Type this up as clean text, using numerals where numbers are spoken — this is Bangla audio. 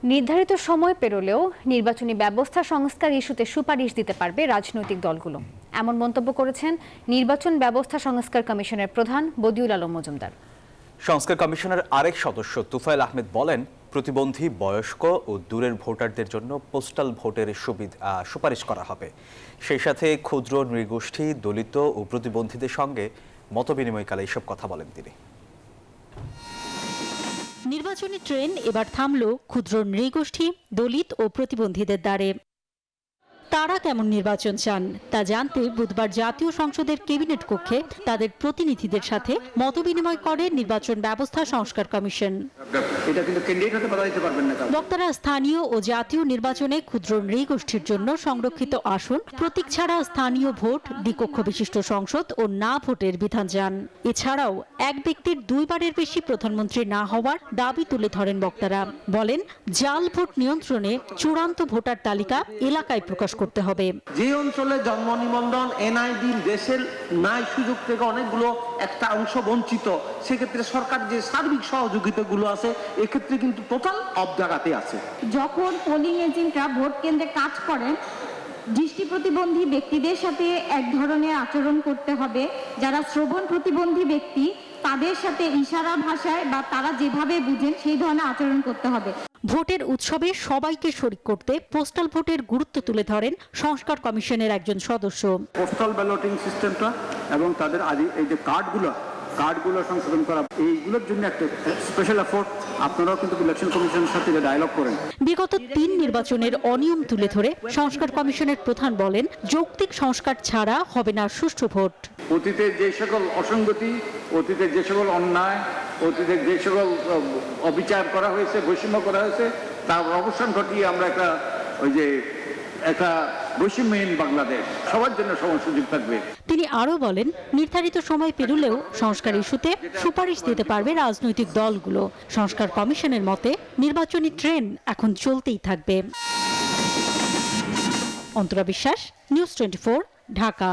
নির্ধারিত সময় পেরোলেও নির্বাচনী ব্যবস্থা সংস্কার ইস্যুতে সুপারিশ দিতে পারবে রাজনৈতিক দলগুলো, এমন মন্তব্য করেছেন নির্বাচন ব্যবস্থা সংস্কার কমিশনের প্রধান বদিউল আলম মজুমদার। সংস্কার কমিশনের আরেক সদস্য তুফাইল আহমেদ বলেন, প্রতিবন্ধী, বয়স্ক ও দূরের ভোটারদের জন্য পোস্টাল ভোটের সুপারিশ করা হবে। সেই সাথে ক্ষুদ্র নৃগোষ্ঠী, দলিত ও প্রতিবন্ধীদের সঙ্গে মতবিনিময়কালে এসব কথা বলেন তিনি। নির্বাচনী ট্রেন এবার থামল ক্ষুদ্র নৃগোষ্ঠী, দলিত ও প্রতিবন্ধীদের দ্বারে। তারা কেমন নির্বাচন চান তা জানতে বুধবার জাতীয় সংসদের ক্যাবিনেট কক্ষে তাদের প্রতিনিধিদের সাথে মতবিনিময় করে নির্বাচন ব্যবস্থা সংস্কার কমিশন। বক্তারা স্থানীয় ও জাতীয় নির্বাচনে ক্ষুদ্র নৃগোষ্ঠীর জন্য সংরক্ষিত আসন, প্রতীক ছাড়া স্থানীয় ভোট, দ্বিকক্ষ বিশিষ্ট সংসদ ও না ভোটের বিধান চান। এছাড়াও এক ব্যক্তির দুইবারের বেশি প্রধানমন্ত্রী না হওয়ার দাবি তুলে ধরেন বক্তারা। বলেন, জাল ভোট নিয়ন্ত্রণে চূড়ান্ত ভোটার তালিকা এলাকায় প্রকাশ করতে হবে। যে অঞ্চলে জন্ম নিবন্ধন, এনআইডি, দেশের ন্যায় সুযোগ থেকে অনেকগুলো একটা অংশ বঞ্চিত, সেক্ষেত্রে সরকার যে সার্বিক সহযোগিতাগুলো আছে এক্ষেত্রে কিন্তু টোটাল অফ জায়গাতে আছে। যখন পোলিং এজেন্টরা ভোট কেন্দ্রে কাজ করেন, দৃষ্টি প্রতিবন্ধী ব্যক্তিদের সাথে এক ধরনের আচরণ করতে হবে। যারা শ্রবণ প্রতিবন্ধী ব্যক্তি তাদের সাথে ইশারা ভাষায় বা তারা যেভাবে বুঝেন সেই ধরনের আচরণ করতে হবে। ভোটের উৎসবে সবাইকে শরিক করতে পোস্টাল ভোটের গুরুত্ব তুলে ধরেন সংস্কার কমিশনের একজন সদস্য। পোস্টাল ব্যালটিং সিস্টেমটা এবং তাদের এই যে কার্ডগুলো সংশোধন করা, এইগুলোর জন্য একটা স্পেশাল এফোর্ট আপনারাও কিন্তু ইলেকশন কমিশনের সাথে ডায়ালগ করেন। বিগত 3 নির্বাচনের অনিয়ম তুলে ধরে সংস্কার কমিশনের প্রধান বলেন, যৌক্তিক সংস্কার ছাড়া হবে না সুষ্ঠু ভোট। অতীতের যে সকল অসঙ্গতি, অতীতের যে সকল অন্যায়, অতীতের যে সকল অবিচার করা হয়েছে, বৈষম্য করা হয়েছে, তার অবসান ঘটিয়ে আমরা একটা বৈষম্যহীন বাংলাদেশ, সবার জন্য সমান সুযোগ থাকবে। তিনি আরও বলেন, নির্ধারিত সময় পেরোলেও সংস্কার ইস্যুতে সুপারিশ দিতে পারবে রাজনৈতিক দলগুলো। সংস্কার কমিশনের মতে নির্বাচনী ট্রেন এখন চলতেই থাকবে। অন্তরা বিশ্বাস, নিউজ 24, ঢাকা।